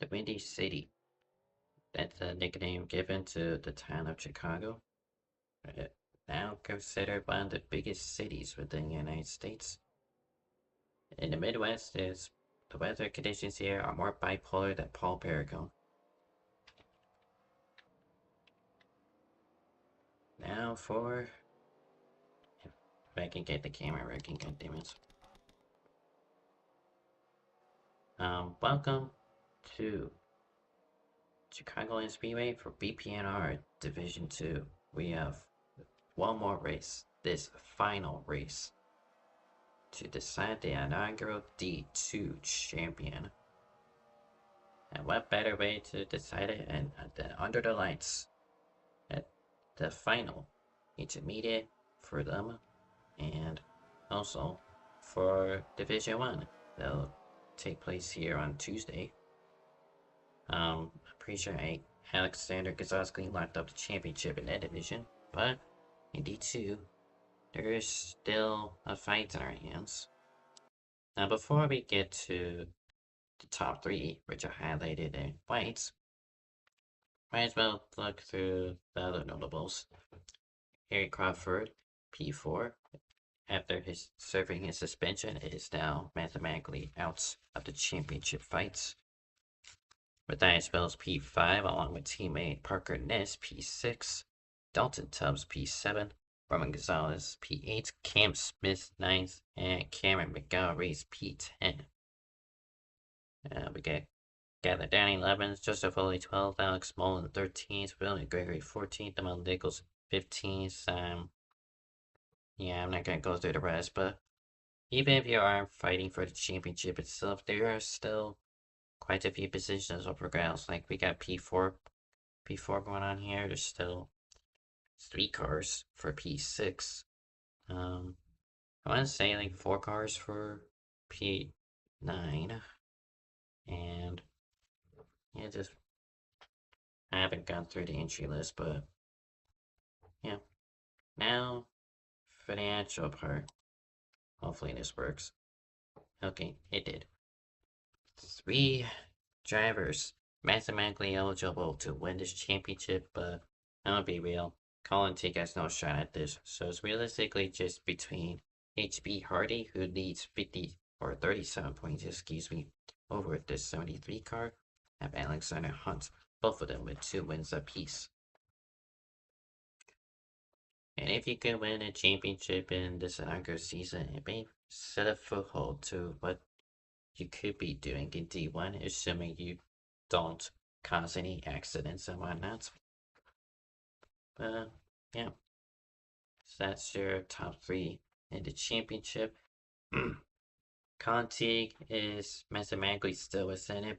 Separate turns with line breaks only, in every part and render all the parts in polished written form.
The Windy City. That's a nickname given to the town of Chicago. Now considered one of the biggest cities within the United States. In the Midwest, the weather conditions here are more bipolar than Paul Paragon. Now for... If I can get the camera working, goddammit. Welcome to Chicagoland Speedway for BPNR Division 2. We have one more race, this final race, to decide the inaugural D2 champion. And what better way to decide it than under the lights at the final intermediate for them, and also for Division 1. They'll take place here on Tuesday. I'm pretty sure Alexander Gazowski locked up the championship in that division, but in D2, there is still a fight in our hands. Now, before we get to the top 3, which are highlighted in white, might as well look through the other notables. Harry Crawford, P4, after serving his suspension, is now mathematically out of the championship fights. Matthias Bells, P5, along with teammate Parker Ness, P6, Dalton Tubbs, P7, Roman Gonzalez, P8, Cam Smith, 9th, and Cameron McGowry's P10. We got Gather Downey, 11th, Joseph Foley, 12th, Alex Mullen, 13th, William Gregory, 14th, Amel Nichols, 15th. Yeah, I'm not gonna go through the rest, but even if you are fighting for the championship itself, there are still quite a few positions up for grabs. Like, we got P4 going on here. There's still 3 cars for P6. I want to say like 4 cars for P9. And yeah, just I haven't gone through the entry list, but yeah. Now for the actual part. Hopefully this works. Okay, it did. 3 drivers mathematically eligible to win this championship, but I'm gonna be real. Colin Teague has no shot at this, so it's realistically just between HB Hardy, who needs 37 points, over this 73 car, and Alexander Hunt, both of them with 2 wins apiece. And if you can win a championship in this inaugural season, it may set a foothold to what you could be doing in D1, assuming you don't cause any accidents and whatnot. Yeah. So that's your top 3 in the championship. Contig is mathematically still within it,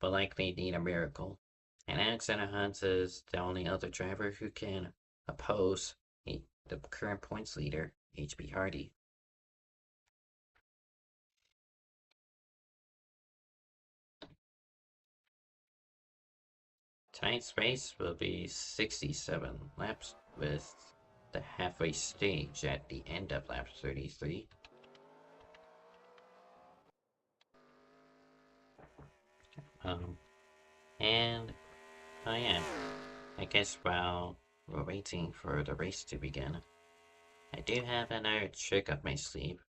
but likely need a miracle. And Alexander Hunt is the only other driver who can oppose the current points leader, HB Hardy. Tonight's race will be 67 laps with the halfway stage at the end of lap 33. And oh yeah, I guess while we're waiting for the race to begin, I do have another trick up my sleeve.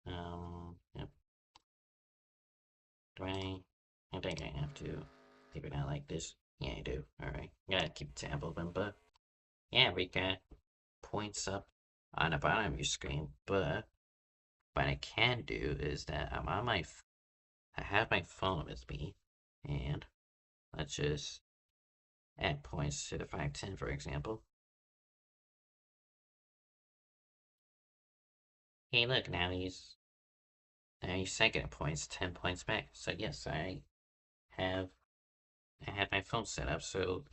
Yep. I think I have to leave it out like this. Yeah, I do. Alright, gotta keep tab open, but yeah, we got points up on the bottom of your screen, but what I can do is that I have my phone with me, and let's just add points to the 510, for example. Hey, look, now he's second at points, 10 points back. So yes, I have my phone set up so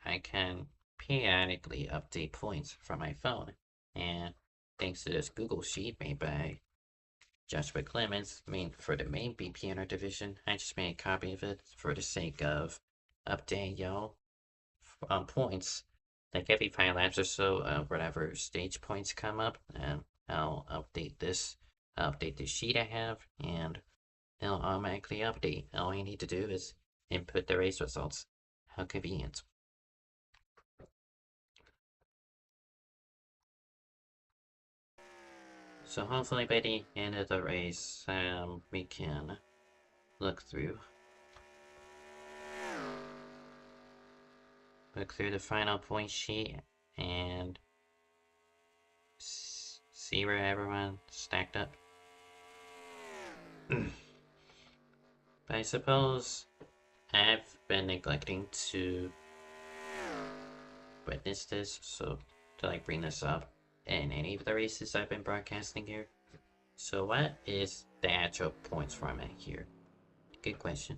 I can periodically update points from my phone. And thanks to this Google Sheet made by Joshua Clemens, for the main BPNR division, I just made a copy of it for the sake of updating y'all on points. Like every 5 laps or so, whatever stage points come up, and I'll update this. I'll update the sheet I have, and it'll automatically update. All you need to do is input the race results. How convenient. So hopefully by the end of the race, we can look through the final point sheet and see where everyone stacked up. But I suppose I've been neglecting to witness this, so to like bring this up in any of the races I've been broadcasting here. So what is the actual points format here? Good question.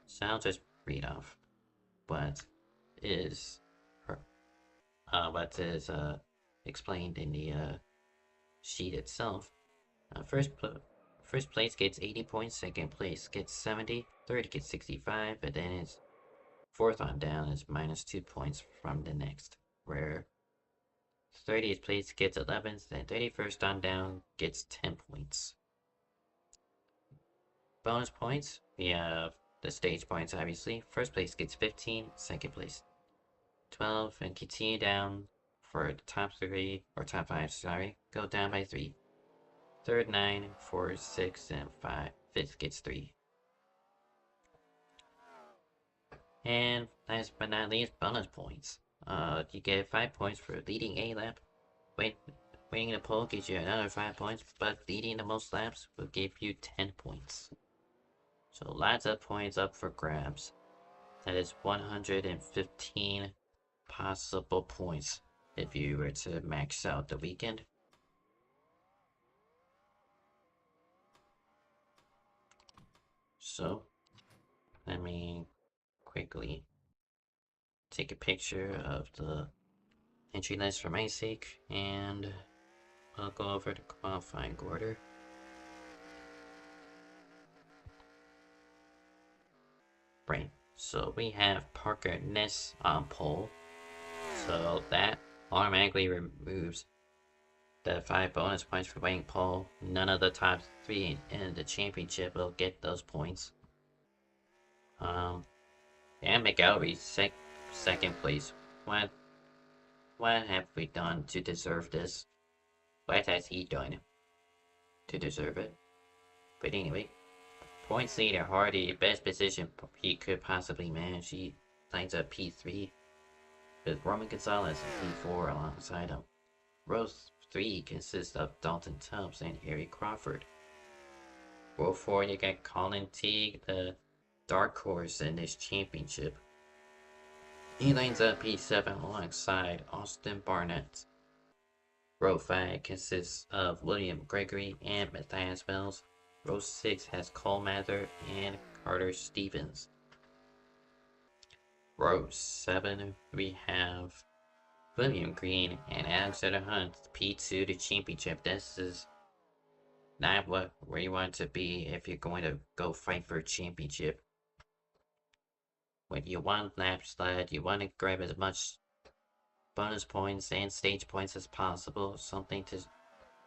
So I'll just read off what is explained in the sheet itself. First place gets 80 points, second place gets 70, third gets 65, but then it's fourth on down is minus 2 points from the next, where 30th place gets 11th, and 31st on down gets 10 points. Bonus points, we have the stage points obviously. First place gets 15, second place 12, and continue down for the top 3, or top 5, sorry, go down by 3. Third 9, 4, 6, and 5. Fifth gets 3. And last but not least, bonus points. You get 5 points for leading a lap. Winning the pole gives you another 5 points, but leading the most laps will give you 10 points. So lots of points up for grabs. That is 115 possible points if you were to max out the weekend. So, let me quickly take a picture of the entry list for my sake, and I'll go over the qualifying order. Right, so we have Parker Ness on pole, so that automatically removes the 5 bonus points for winning pole. None of the top 3 in the championship will get those points. And McAlvey second place. What have we done to deserve this? What has he done to deserve it? But anyway, points leader Hardy, best position he could possibly manage. He lines up P3 with Roman Gonzalez and P4 alongside him. Row 3 consists of Dalton Tubbs and Harry Crawford. Row 4, you got Colin Teague, the dark horse in this championship. He lines up P7 alongside Austin Barnett. Row 5 consists of William Gregory and Matthias Wells. Row 6 has Cole Mather and Carter Stevens. Row 7, we have William Green and Alexander Hunt, P2 to championship. This is not where you want to be if you're going to go fight for a championship. When you want lap sled, you want to grab as much bonus points and stage points as possible. Something to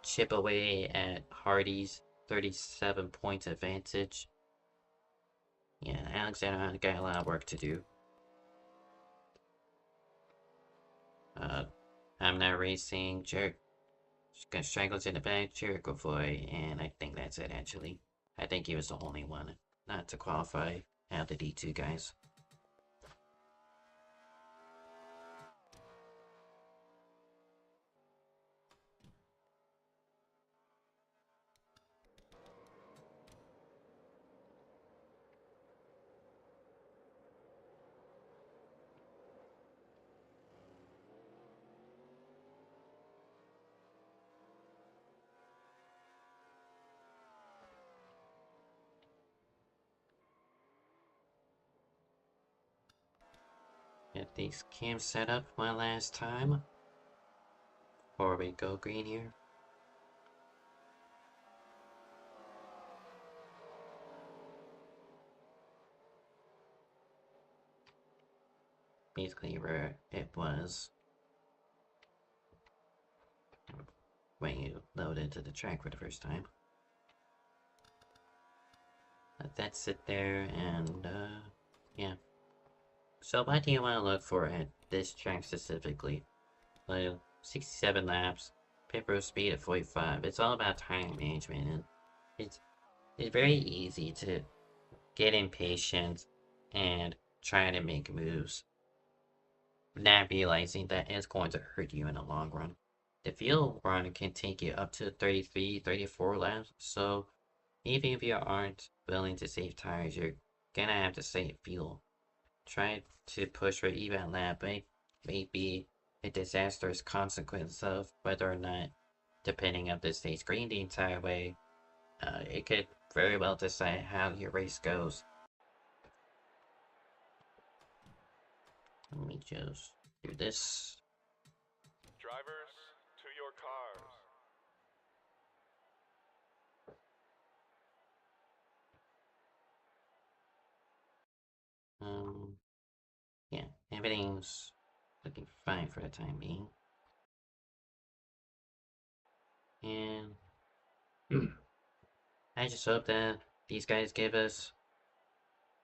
chip away at Hardy's 37 points advantage. Yeah, Alexander Hunt got a lot of work to do. I'm not racing. Got Stragglers in the back, Jericho Foy, and I think that's it actually. I think he was the only one not to qualify out of the D2 guys. Get these cams set up one last time before we go green here. Basically where it was when you load into the track for the first time. that's it there, and yeah. So what do you want to look for at this track specifically? Well, 67 laps, pit road speed at 45. It's all about time management, and it's it's very easy to get impatient and try to make moves, not realizing that it's going to hurt you in the long run. The fuel run can take you up to 33, 34 laps, so even if you aren't willing to save tires, you're gonna have to save fuel. Try to push for even lap may be a disastrous consequence of whether or not, depending on the state's green the entire way, it could very well decide how your race goes. Let me just do this.
Drivers, to your cars.
Um, yeah, everything's looking fine for the time being. And I just hope that these guys give us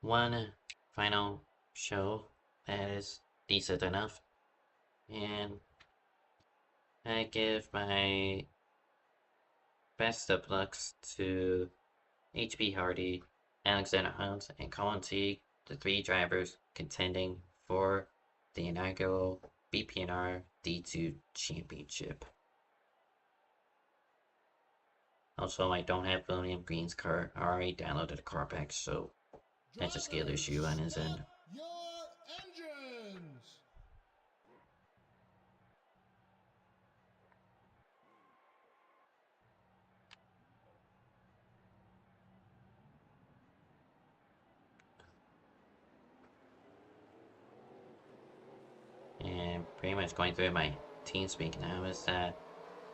one final show that is decent enough. And I give my best of lucks to HB Hardy, Alexander Hunt, and Colin Teague, the three drivers contending for the inaugural BPNR D2 Championship. Also, I don't have William Green's car. I already downloaded the car pack, so that's a skill issue on his end.
Your engines.
And pretty much going through my team speak now is that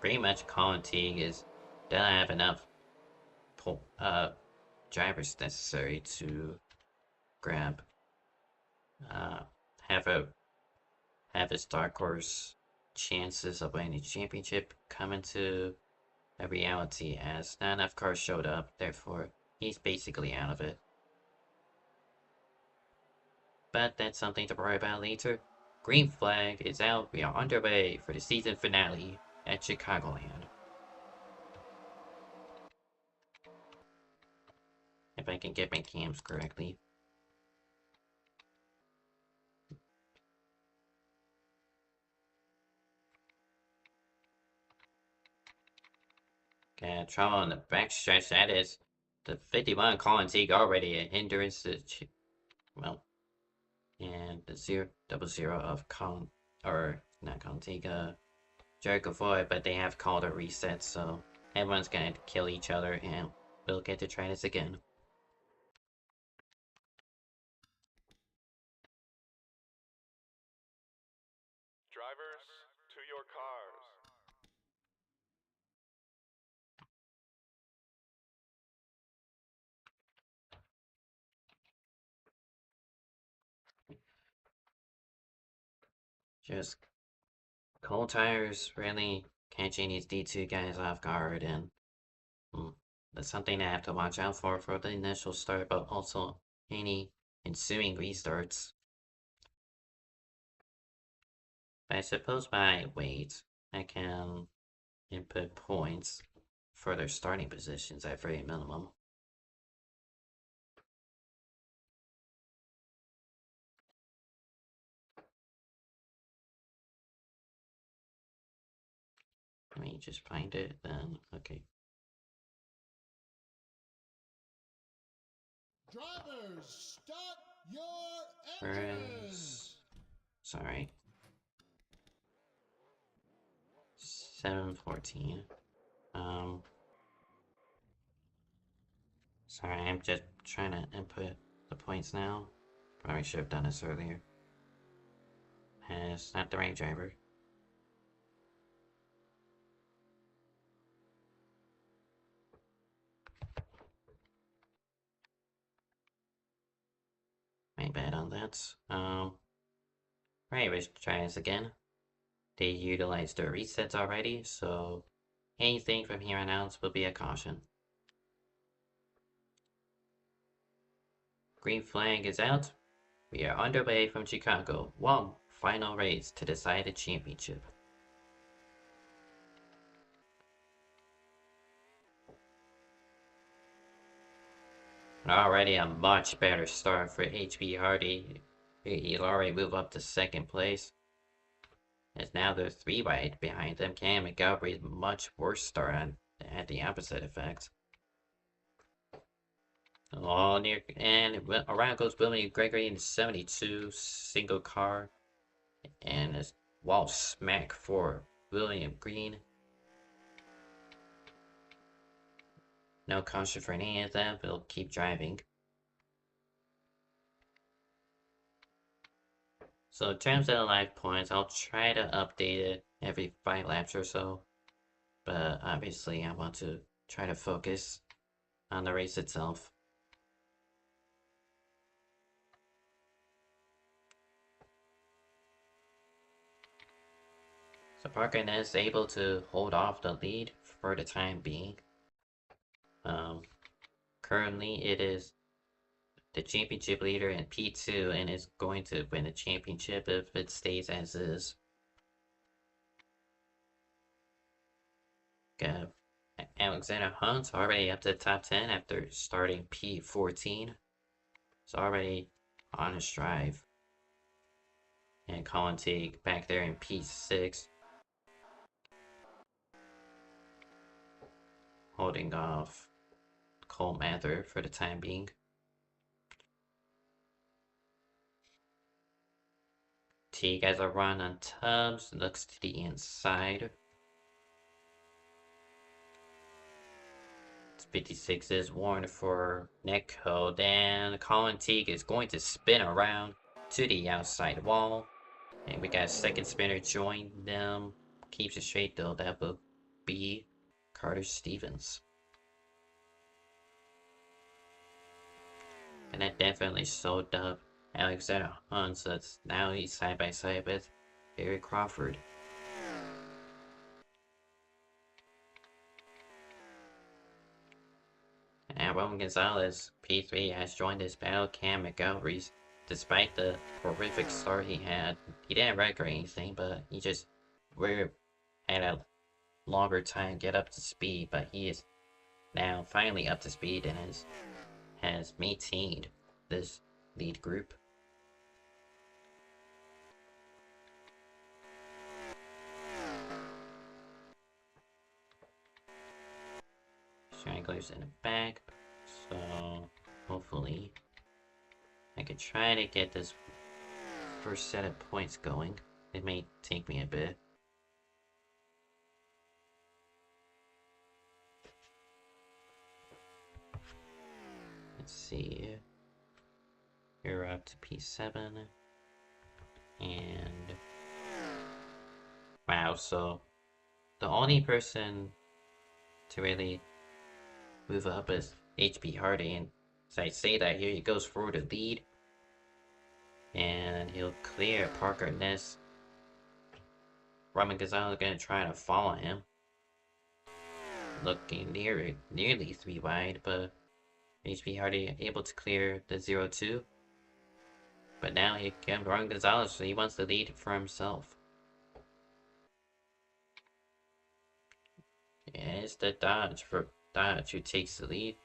pretty much Colin Teague is doesn't have enough drivers necessary to grab uh have a have his dark horse chances of winning the championship come into a reality as not enough cars showed up, therefore he's basically out of it. But that's something to worry about later. Green flag is out. We are underway for the season finale at Chicagoland. If I can get my cams correctly. Got trouble on the backstretch. That is the 51 Colin Teague already at hindrance. Well, and the 000 of Colin, or not Colin Teague, Jericho Floyd, but they have called a reset, so everyone's gonna kill each other, and we'll get to try this again.
Drivers, to your cars.
Just cold tires really catching these D2 guys off guard, and that's something I have to watch out for the initial start, but also any ensuing restarts. I suppose by weight, I can input points for their starting positions at very minimum. Let me just find it then. Okay.
Drivers, start your
Whereas,
engines.
sorry, 714. Sorry, I'm just trying to input the points now. Probably should have done this earlier. It's not the right driver. My bad on that. Right, let's try this again. They utilized their resets already, so anything from here on out will be a caution. green flag is out. We are underway from Chicago. One final race to decide the championship. Already a much better start for HB Hardy. He's already moved up to second place. As now they're 3 wide behind them. Cam McGilvery's much worse start and had the opposite effect. All near and around goes William Gregory in the 72 single car, and a wall smack for William Green. No caution for any of them. They'll keep driving. So in terms of the life points, I'll try to update it every 5 laps or so. But obviously I want to try to focus on the race itself. So Parker is able to hold off the lead for the time being. Currently it is the championship leader in P2 and is going to win the championship if it stays as is. Got Alexander Hunt's already up to the top 10 after starting P14. It's already on his drive. And Colin Teague back there in P6. Holding off Cole Mather for the time being. Teague has a run on Tubbs, looks to the inside. 56 is warned for netcode, and Colin Teague is going to spin around to the outside wall. And we got a second spinner join them. Keeps it straight though, that will be Carter Stevens. And that definitely sold up Alexander Hunt, so it's now he's side by side with Barry Crawford. And Roman Gonzalez, P3, has joined this battle. Cam McGilvery's, despite the horrific start he had, he didn't wreck or anything, but he just had a longer time get up to speed, but he is now finally up to speed and has maintained this lead group. Stranglers in the back, so hopefully I could try to get this first set of points going. It may take me a bit. Let's see. You're up to P7. And wow, so the only person to really move up is HB Hardy, and as I say that, here he goes for the lead. And he'll clear Parker Ness. Roman Gonzalez gonna try to follow him. Looking nearly 3 wide, but HB Hardy able to clear the 0-2. But now he can Roman Gonzalez, so he wants the lead for himself. Yeah, it's the Dodge for Dodge who takes the lead.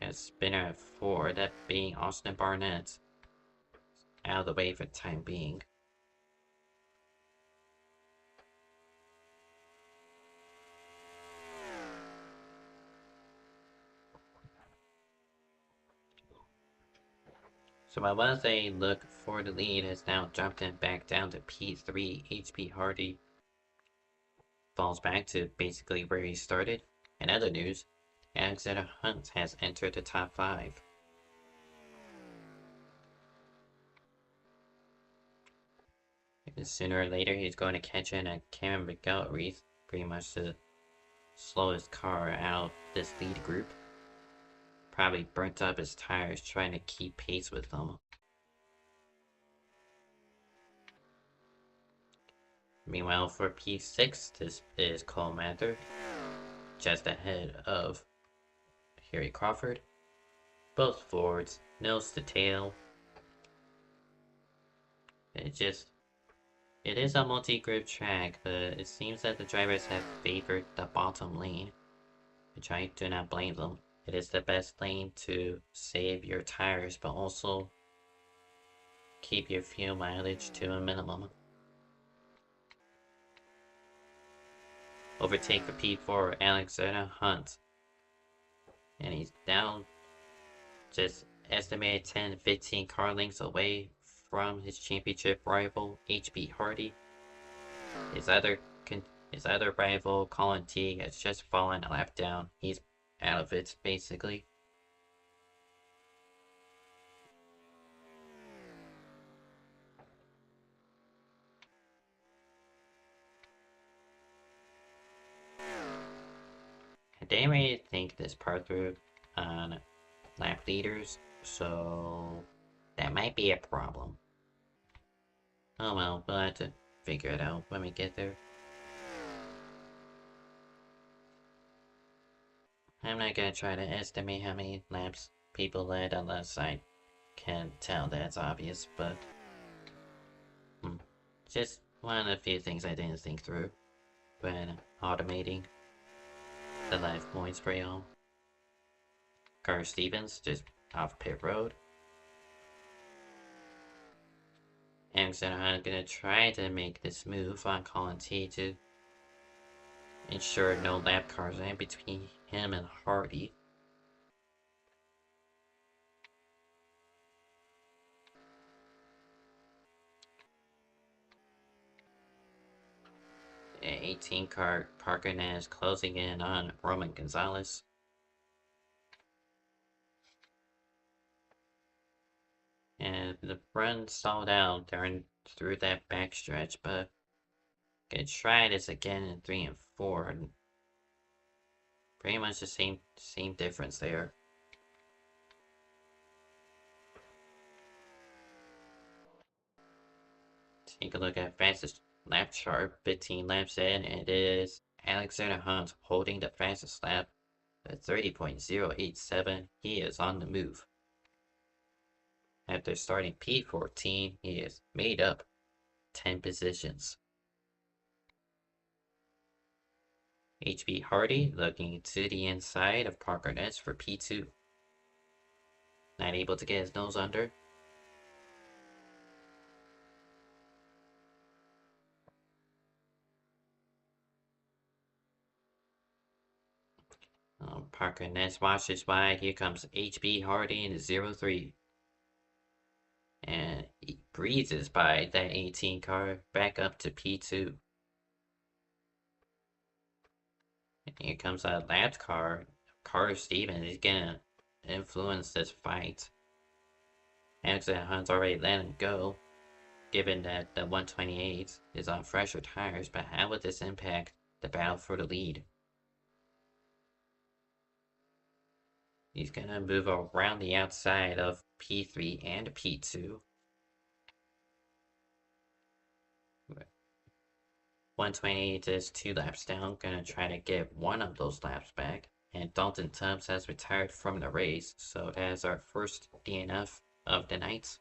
Got a spinner at 4, that being Austin Barnett. Out of the way for the time being. So while was a look for the lead has now jumped him back down to P3, HB Hardy falls back to basically where he started. In other news, Alexander Hunt has entered the top 5. And sooner or later he's going to catch in at Cameron McGilvery, pretty much to slow his car out this lead group. Probably burnt up his tires trying to keep pace with them. Meanwhile, for P6, this is Cole Mather, just ahead of Harry Crawford. Both Fords, nose to tail. It is a multi-grip track, but it seems that the drivers have favored the bottom lane, which I do not blame them. It is the best lane to save your tires, but also keep your fuel mileage to a minimum. Overtake for P4, Alexander Hunt. And he's down just estimated 10-15 car lengths away from his championship rival, HB Hardy. His other rival, Colin T, has just fallen a lap down. He's out of it, basically. I didn't really think this part through on lap leaders, so that might be a problem. Oh well, we'll have to figure it out when we get there. I'm not gonna try to estimate how many laps people led unless I can tell that's obvious, but just one of the few things I didn't think through when automating the life points for y'all. Carter Stevens just off pit road. And so I'm gonna try to make this move on Colin T to ensure no lap cars in between him and Hardy. The 18 car Parker is closing in on Roman Gonzalez. And the run stalled out through that backstretch, but gonna try this again in 3 and 4. And pretty much the same difference there. Take a look at fastest lap chart, 15 laps in, and it is Alexander Hunt holding the fastest lap at 30.087. He is on the move. After starting P14, he has made up 10 positions. HB Hardy looking to the inside of Parker Ness for P2. Not able to get his nose under. Parker Ness watches by. Here comes HB Hardy in the 03. And he breezes by that 18 car back up to P2. And here comes a lapped car. Carter Stevens is gonna influence this fight. Alexander Hunt's already let him go, given that the 128 is on fresher tires, but how would this impact the battle for the lead? He's gonna move around the outside of P3 and P2. 128 is 2 laps down, gonna try to get one of those laps back. And Dalton Tubbs has retired from the race, so that is our first DNF of the night.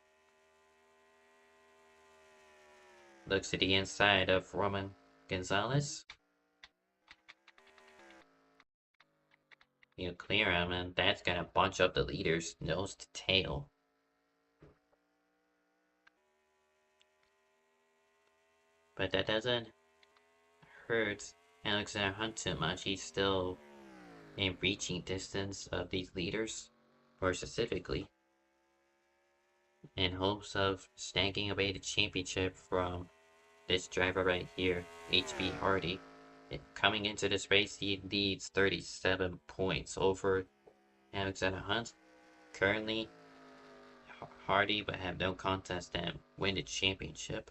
Looks to the inside of Roman Gonzalez. You clear him, and that's gonna bunch up the leaders nose to tail. But that doesn't hurt Alexander Hunt too much. He's still in reaching distance of these leaders, more specifically, in hopes of snagging away the championship from this driver right here, HB Hardy. Coming into this race, he leads 37 points over Alexander Hunt. Currently, Hardy would have no contest and win the championship.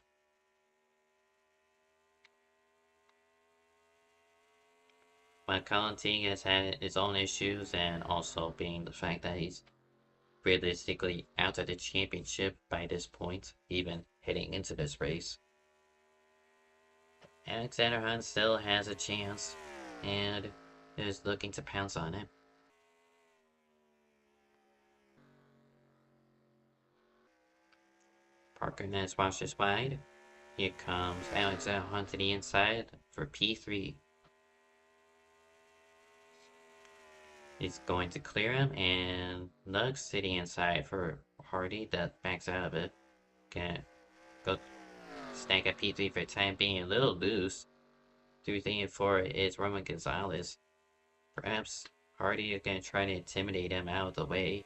But Colin T has had his own issues, and also being the fact that he's realistically out of the championship by this point, even heading into this race. Alexander Hunt still has a chance and is looking to pounce on it. Parker Ness washes wide. Here comes Alexander Hunt to the inside for P3. He's going to clear him, and Nugs to the inside for Hardy that backs out of it. Gonna go stack at P3 for time being, a little loose. 2, 3, and 4 is Roman Gonzalez. Perhaps Hardy is gonna try to intimidate him out of the way.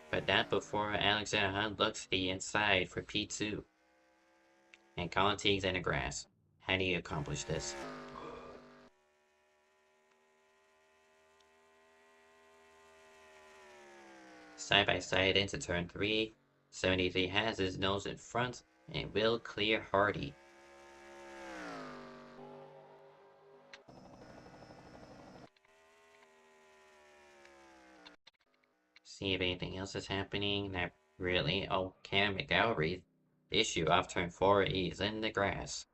But not before Alexander Hunt looks to the inside for P2. And Colin Teague's in the grass. How do you accomplish this? Side by side into turn 3. 73 has his nose in front and will clear Hardy. See if anything else is happening. Not really. Oh, Cam McGowry. Issue off turn 4. He's in the grass.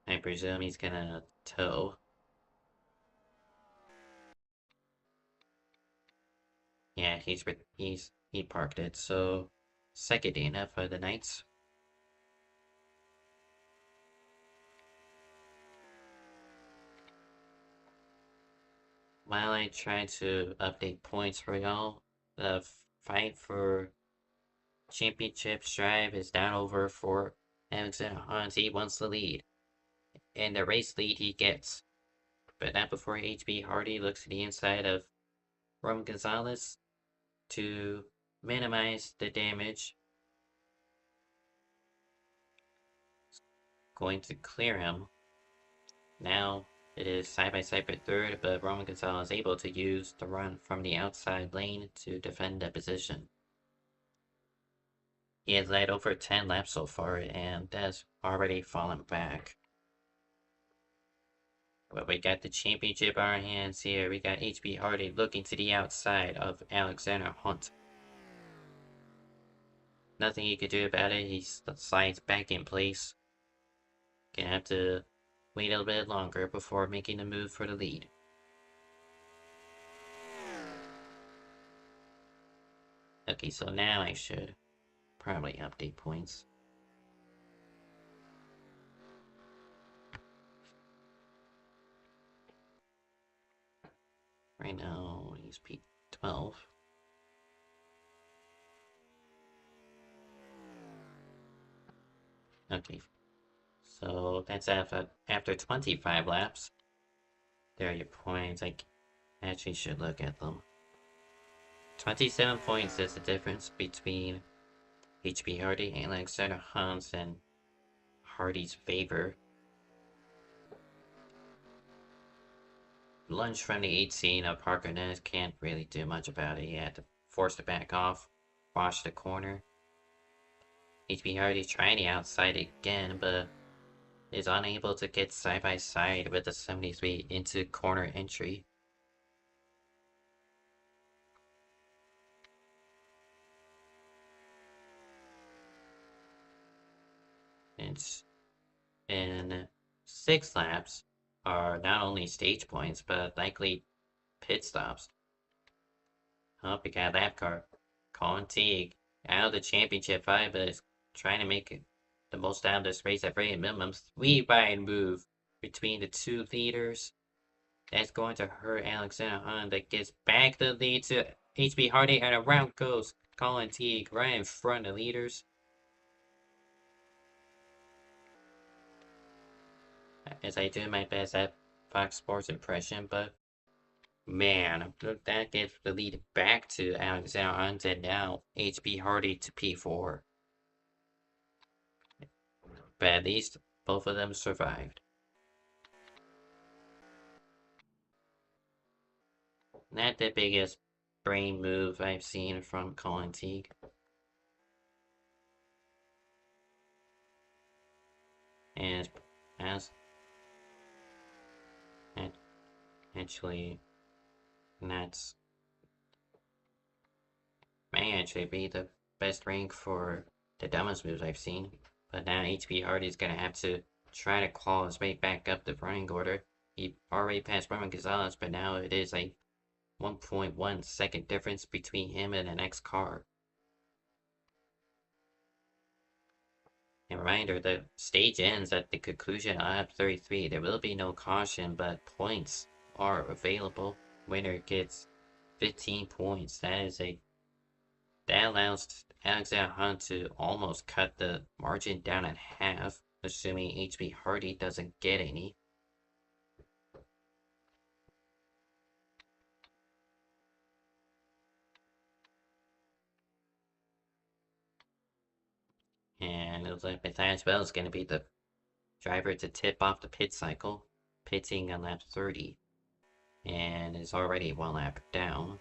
I presume he's gonna tow. Yeah, he parked it. So second enough for the Knights. While I try to update points for y'all, the fight for championship drive is down over for Alexander Hunt. He wants the lead. And the race lead he gets. But not before HB Hardy looks to the inside of Roman Gonzalez to minimize the damage. Going to clear him. Now it is side by side for third, but Roman Gonzalez is able to use the run from the outside lane to defend the position. He has led over 10 laps so far and has already fallen back. But we got the championship on our hands here. We got HB Hardy looking to the outside of Alexander Hunt. Nothing he could do about it. He slides back in place. Gonna have to wait a little bit longer before making a move for the lead. Okay, so now I should probably update points. Right now, he's P12. Okay, so that's after 25 laps. There are your points. I actually should look at them. 27 points is the difference between HB Hardy and Alexander Hunt in Hardy's favor. Lunge from the 18 of Parker Ness can't really do much about it. He had to force to back off, wash the corner. HB Hardy trying the outside again, but is unable to get side by side with the 73 into corner entry. And 6 laps are not only stage points, but likely pit stops. Oh, we got a lap car. Colin Teague out of the championship fight, but is trying to make the most out of this race at very minimum. 3 wide move between the 2 leaders. That's going to hurt Alexander Hunt. That gets back the lead to HB Hardy, and around goes Colin Teague right in front of the leaders. As I do my best at Fox Sports impression, but man, that gives the lead back to Alexander Hunt, and now HB Hardy to P4. But at least both of them survived. Not the biggest brain move I've seen from Colin Teague. And as actually, that's may actually be the best rank for the dumbest moves I've seen. But now HB Hardy's gonna have to try to claw his way back up the running order. He already passed Roman Gonzalez, but now it is a 1.1 second difference between him and the next car. A reminder, the stage ends at the conclusion of lap 33. There will be no caution, but points are available. Winner gets 15 points. That allows Alexander Hunt to almost cut the margin down in half, assuming HB Hardy doesn't get any. And it looks like Matthias Bell is going to be the driver to tip off the pit cycle, pitting on lap 30, and is already one lap down.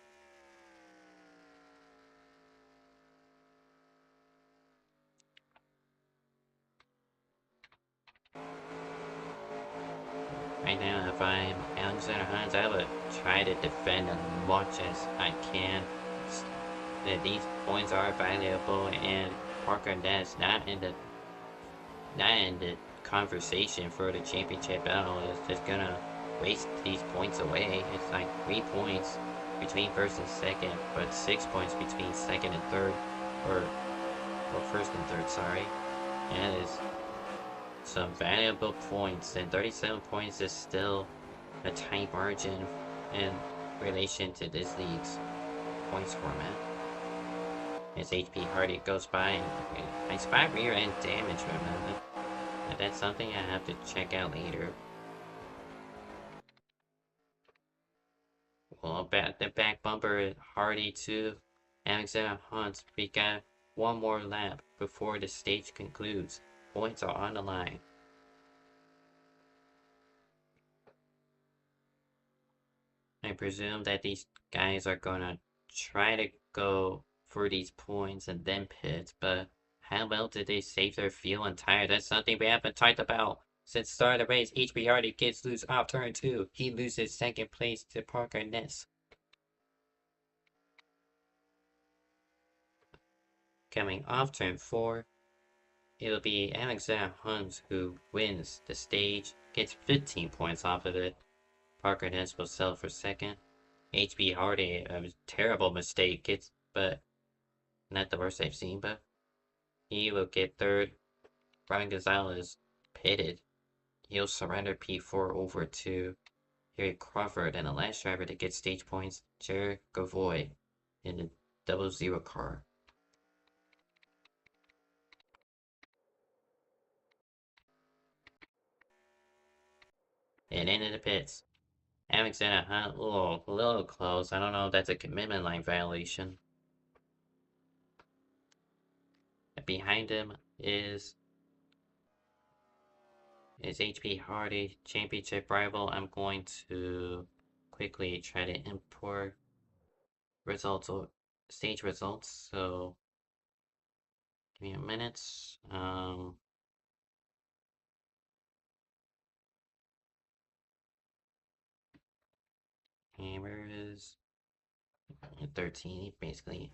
Right now, if I'm Alexander Hines, I would try to defend as much as I can. These points are valuable, and Parker Ness not in the conversation for the championship battle is just gonna waste these points away. It's like 3 points between first and second, but 6 points between second and third, or first and third, sorry. And that is some valuable points, and 37 points is still a tight margin in relation to this league's points format. As HP Hardy goes by, and I spot rear end damage from him. That's something I have to check out later. Well, the back bumper Hardy to Alexander Hunt. We got one more lap before the stage concludes. Points are on the line. I presume that these guys are gonna try to go for these points and then pit, but how well did they save their fuel and tire? That's something we haven't talked about since the start of the race. HB Hardy gets loose off turn 2. He loses second place to Parker Ness. Coming off turn 4, it'll be Alexander Hunt who wins the stage, gets 15 points off of it. Parker Ness will sell for second. HB Hardy, a terrible mistake, but not the worst I've seen, but he will get third. Brian Gonzalez pitted. He'll surrender P4 over to Harry Crawford, and the last driver to get stage points, Jared Gavoy, in the 00 car. And into the pits. Alexander Hunt, a little close. I don't know if that's a commitment line violation. Behind him is HP Hardy, championship rival. I'm going to quickly try to import results or stage results. So give me a minute. Where is 13 basically?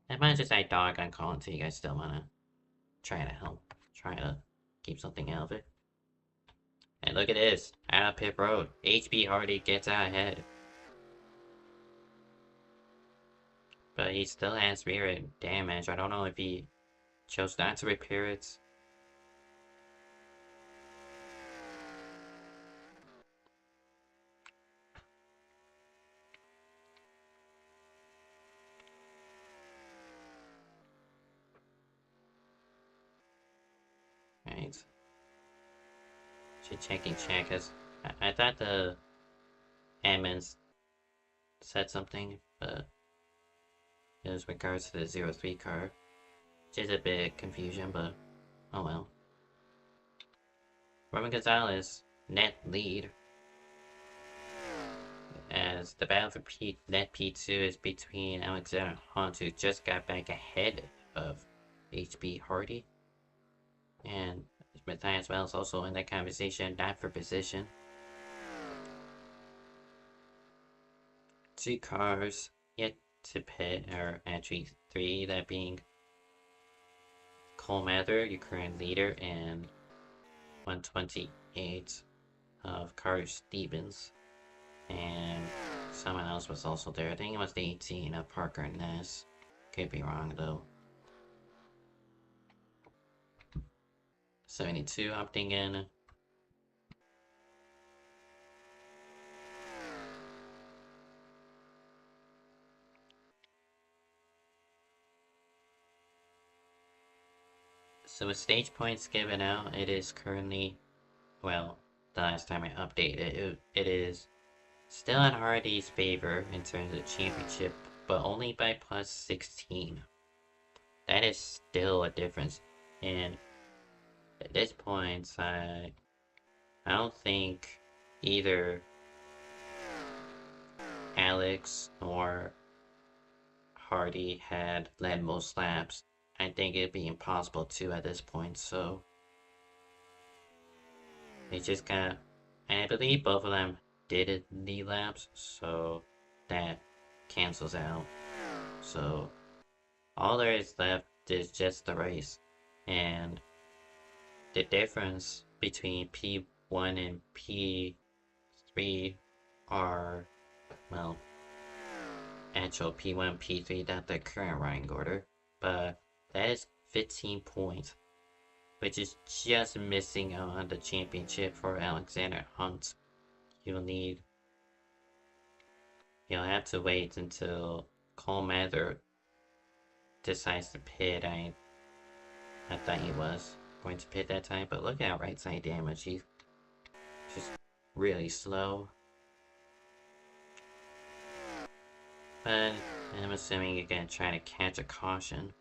As much as I dog on calling to you guys still wanna try to help, try to keep something out of it. And look at this, out of pit road, HB Hardy gets out ahead. But he still has rear end damage. I don't know if he chose not to repair it. Right. Should check, cause I thought the admins said something, but it was regards to the 03 car. Which is a bit confusion, but oh well. Roman Gonzalez, net lead. As the battle for net P2 is between Alexander Hunt, who just got back ahead of HB Hardy, and Matthias Bell is also in that conversation, not for position. 2 cars yet to pit, or actually 3, that being Cole Mather, your current leader, and 128 of Carter Stevens. And someone else was also there. I think it was the 18 of Parker Ness. Could be wrong though. 72 opting in. So with stage points given out, it is currently, well, the last time I updated, it is still in Hardy's favor in terms of championship, but only by plus 16. That is still a difference. And at this point, I don't think either Alex nor Hardy had led most laps. I think it'd be impossible to at this point, so they just got, and I believe both of them did the laps, so that cancels out. So all there is left is just the race, and the difference between P1 and P3 are, well, actual P1, P3, not the current rank order, but that is 15 points, which is just missing on the championship for Alexander Hunt. You'll have to wait until Cole Mather decides to pit. I thought he was going to pit that time, but look at right side damage. He's just really slow. But I'm assuming you're gonna try to catch a caution.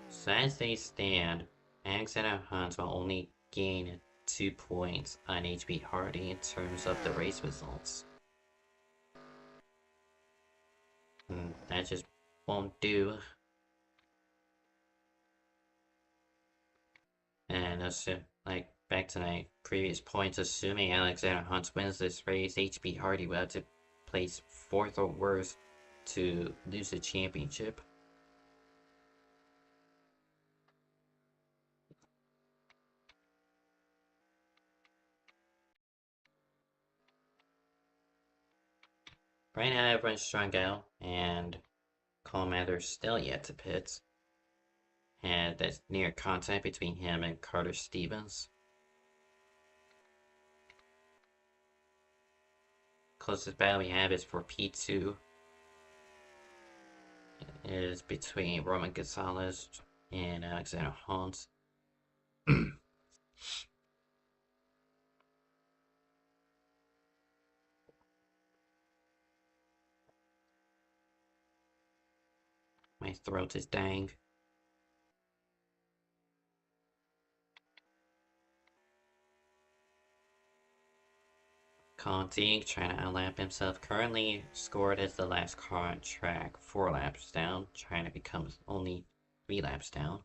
So as they stand, Alexander Hunt will only gain 2 points on HB Hardy in terms of the race results. That just won't do. And like back to my previous points, assuming Alexander Hunt wins this race, HB Hardy will have to place 4th or worse to lose the championship. Right now everyone's strung out, and Cole Mather's still yet to pit. And that's near contact between him and Carter Stevens. Closest battle we have is for P2. It is between Roman Gonzalez and Alexander Hunt. My throat is dying. Conti trying to outlap himself. Currently scored as the last car on track. 4 laps down. Trying to become only 3 laps down.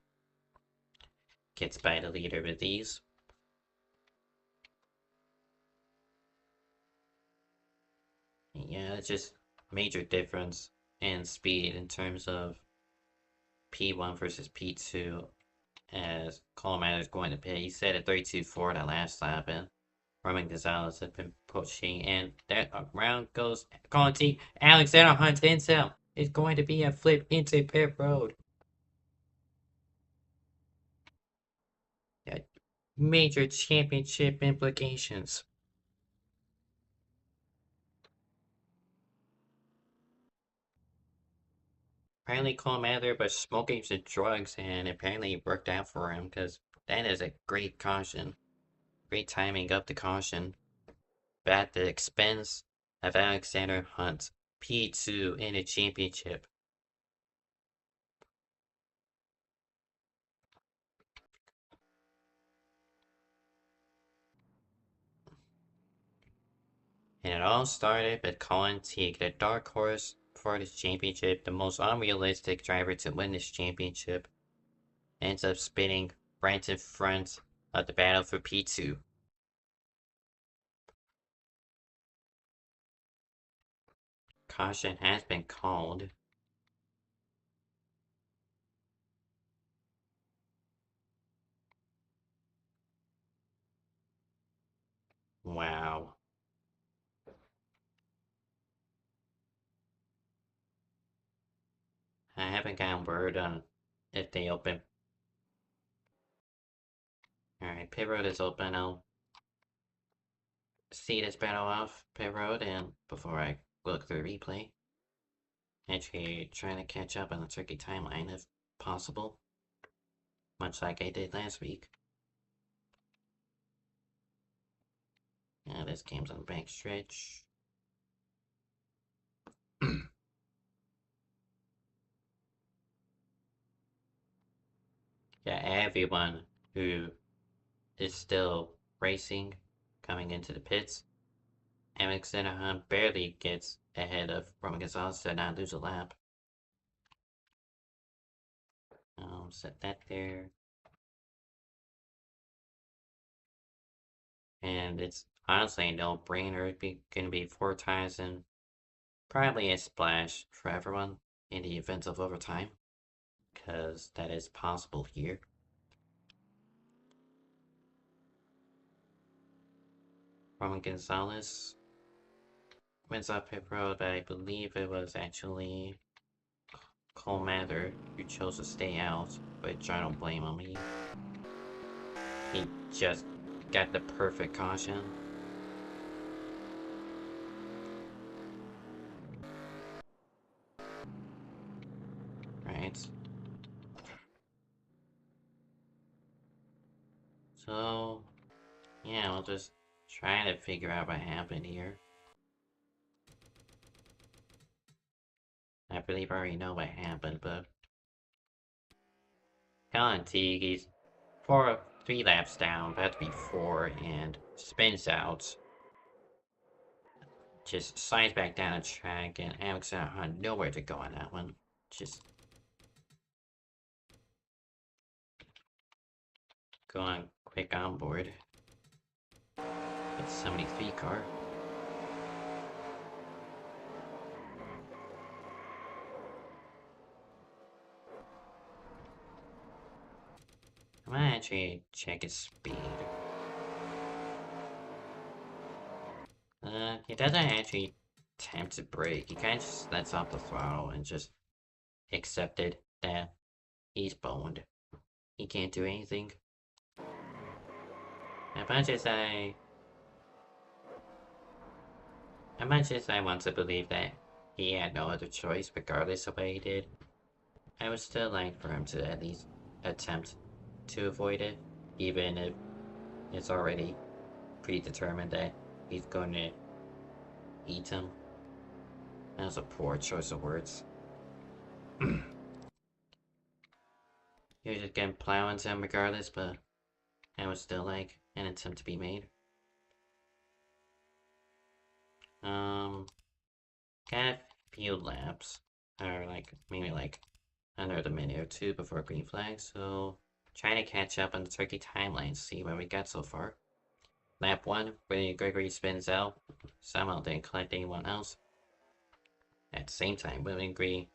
Gets by the leader with these. Yeah, it's just major difference in speed in terms of P1 versus P2 as Coleman is going to pit. He set a 32.4 that last lap, and Roman Gonzalez has been pushing, and that round goes Conti. Alexander Hunt himself is going to be a flip into pit road. Major championship implications. Apparently Cole Mather was smoking some drugs, and apparently it worked out for him, because that is a great caution. Great timing of the caution. But at the expense of Alexander Hunt, P2 in a championship. And it all started with Colin Teague, the dark horse for this championship, the most unrealistic driver to win this championship, ends up spinning right in front of the battle for P2. Caution has been called. I haven't gotten word on if they open. Alright, pit road is open. I'll see this battle off pit road and before I look through the replay. Actually, trying to catch up on the turkey timeline if possible. Much like I did last week. Yeah, this game's on the back stretch. Yeah, everyone who is still racing coming into the pits. Alexander Hunt barely gets ahead of Roman Gonzalez to not lose a lap. Set that there. And it's honestly a no-brainer. It's gonna be 4 times and probably a splash for everyone in the event of overtime. Because that is possible here. Roman Gonzalez wins up pit road, but I believe it was actually Cole Mather who chose to stay out, which I don't blame him. He just got the perfect caution. Right. So, yeah, we'll just try to figure out what happened here. I believe I already know what happened, but Colin Teague, he's 3 laps down, about to be 4, and spins out. Just slides back down the track, and Alexander had nowhere to go on that one. Just going quick on board. It's 73 car. I'm gonna actually check his speed. He doesn't actually attempt to brake. He kind of just lets off the throttle and just accepted that he's boned. He can't do anything. As much as I want to believe that he had no other choice regardless of what he did, I would still like for him to at least attempt to avoid it, even if it's already predetermined that he's going to eat him. That was a poor choice of words. You're just getting plowing to him regardless, but I would still like an attempt to be made. Got a few laps, or like maybe like another minute or 2 before green flag, so trying to catch up on the turkey timeline, see where we got so far. Lap 1, William Gregory spins out, somehow didn't collect anyone else. At the same time, William Gregory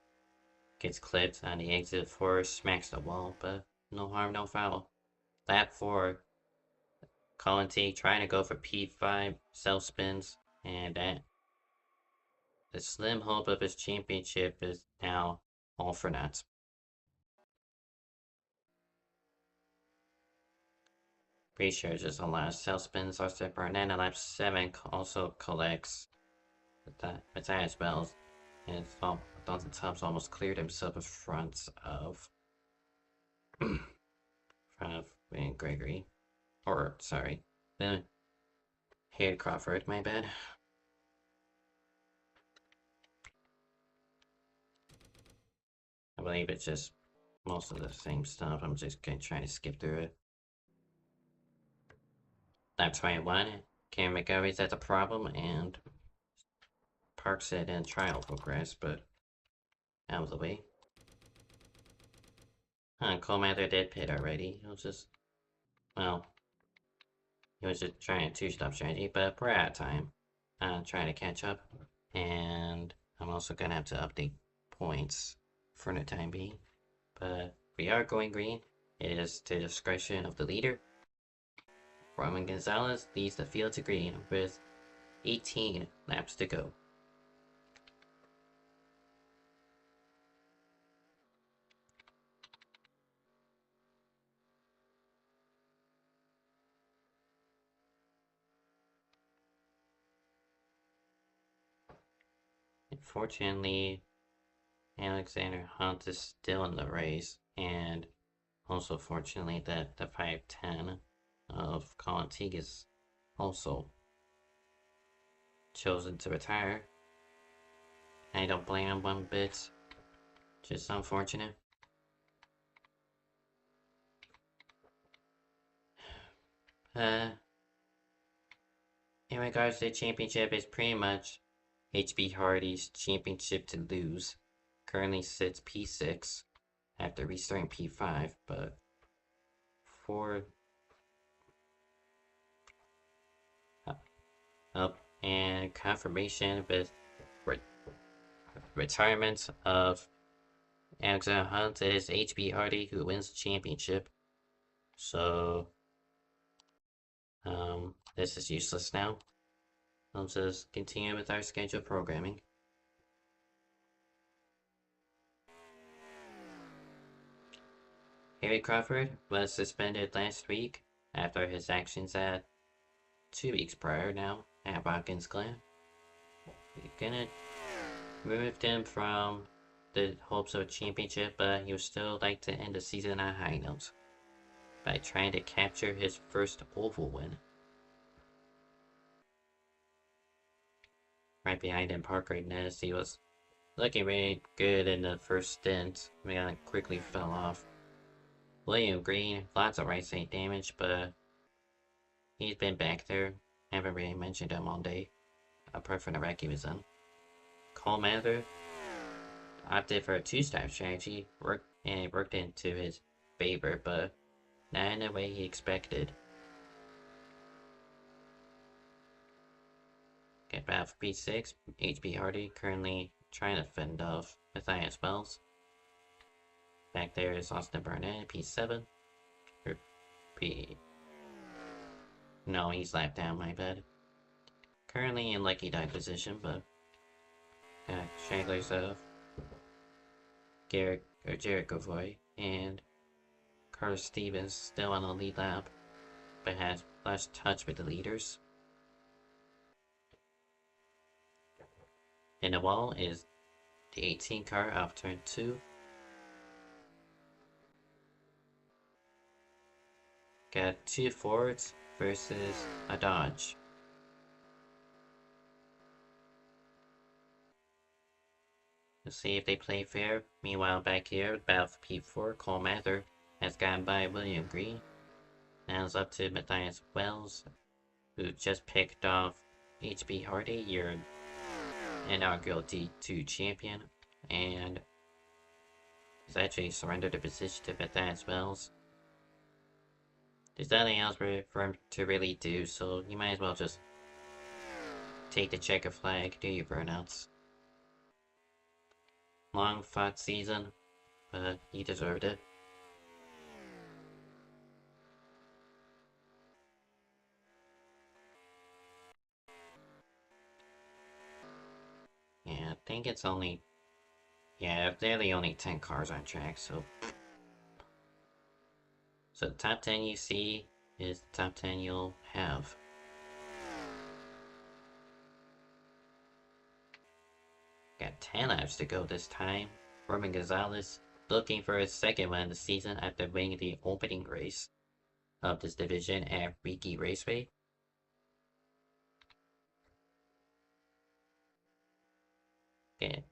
gets clipped on the exit 4, smacks the wall, but no harm, no foul. Lap 4, Colin T trying to go for P5, self spins, and that the slim hope of his championship is now all for naught. Pretty sure it's just a lot of self spins are set burn, and lap 7 also collects the tire spells, and Dalton Tubbs almost cleared himself in front of William Gregory. Or, sorry, then Hayden Crawford, my bad. I believe it's just most of the same stuff. I'm just gonna try to skip through it. Lap 21, Cameron McGarry's that's a problem, and parks it in trial progress, but out of the way. Cole Mather did pit already. He was just, well, he was just trying to 2-stop strategy, but we're out of time. Trying to catch up, and I'm also gonna have to update points for the time being. But we are going green. It is to the discretion of the leader. Roman Gonzalez leads the field to green with 18 laps to go. Unfortunately, Alexander Hunt is still in the race, and also fortunately that the 510 of Colin Teague is also chosen to retire. I don't blame him one bit, just unfortunate. Uh, in regards to the championship, it's pretty much HB Hardy's championship to lose. Currently sits P6 after restarting P5, but for up and confirmation with re retirement of Alexander Hunt is HB Hardy, who wins the championship. So this is useless now. I'll just continue with our scheduled programming. Harry Crawford was suspended last week after his actions at 2 weeks prior now at Watkins Glen. We're gonna remove him from the hopes of a championship, but he would still like to end the season on a high note by trying to capture his first oval win. Right behind him, Parker Ness, he was looking really good in the first stint, but quickly fell off. William Green, lots of right side damage, but he's been back there. Haven't really mentioned him all day, apart from the wreck he was in. Cole Mather opted for a two-step strategy, and it worked into his favor, but not in the way he expected. Get back for P6, HB Hardy currently trying to fend off Matthias Wells. Back there is Austin Burnett, P7. Or P... No, he's lapped down, my bad. Currently in lucky die position, but... Stragglers of Jared Gavoy and Carter Stevens still on the lead lap, but has lost touch with the leaders. In the wall is the 18 car off turn 2. Got 2 Fords versus a Dodge. Let's see if they play fair. Meanwhile, back here, battle for P4, Cole Mather has gotten by William Green. Now it's up to Matthias Wells, who just picked off HB Hardy, your inaugural D2 champion, and he's actually surrendered the position to Matthias Wells. There's nothing else for him to really do, so you might as well just take the checker flag, do your burnouts. Long fought season, but he deserved it. Yeah, I think it's only... Yeah, they're the only 10 cars on track, so... So the top 10 you see is the top 10 you'll have. Got 10 laps to go this time. Roman Gonzalez looking for his second win of the season after winning the opening race of this division at Riki Raceway. Okay.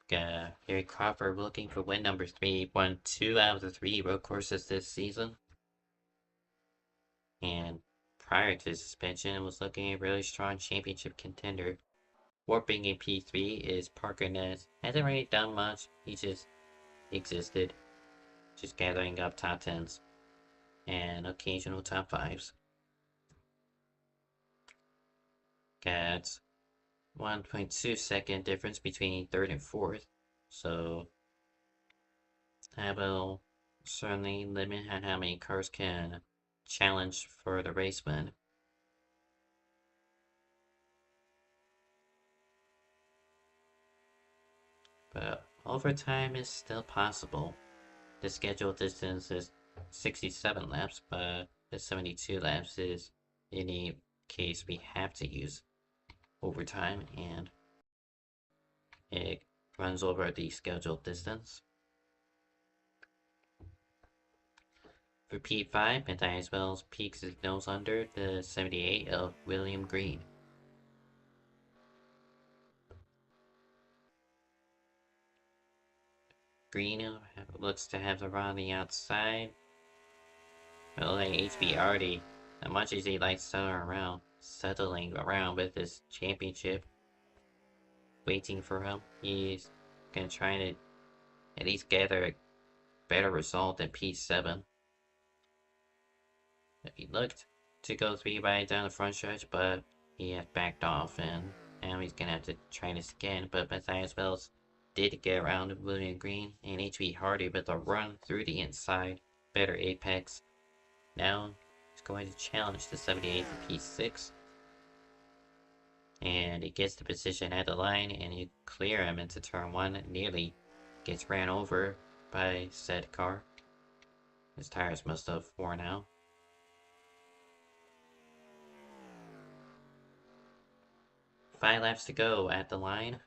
Gary Crawford looking for win number 3, won 2 out of the 3 road courses this season. And prior to suspension, was looking a really strong championship contender. Warping in P3 is Parker Ness. Hasn't really done much, he just existed. Just gathering up top 10s and occasional top 5s. Got 1.2 second difference between 3rd and 4th, so that will certainly limit how many cars can challenge for the race win. But overtime is still possible. The scheduled distance is 67 laps, but the 72 laps is any case we have to use overtime, and it runs over the scheduled distance. For P5, Matthias Wells peaks his nose under the 78 of William Green. Green looks to have the run on the outside. Well, like HB already, as much as he likes settling around with his championship, waiting for him, he's gonna try to at least gather a better result than P7. He looked to go 3 wide down the front stretch, but he had backed off, and now he's gonna have to try this again. But Matthias Wells did get around William Green, and HB Hardy with a run through the inside, better apex. Now he's going to challenge the 78 for P6. And he gets the position at the line, and you clear him into turn 1. Nearly gets ran over by said car. His tires must have worn out. Five laps to go at the line.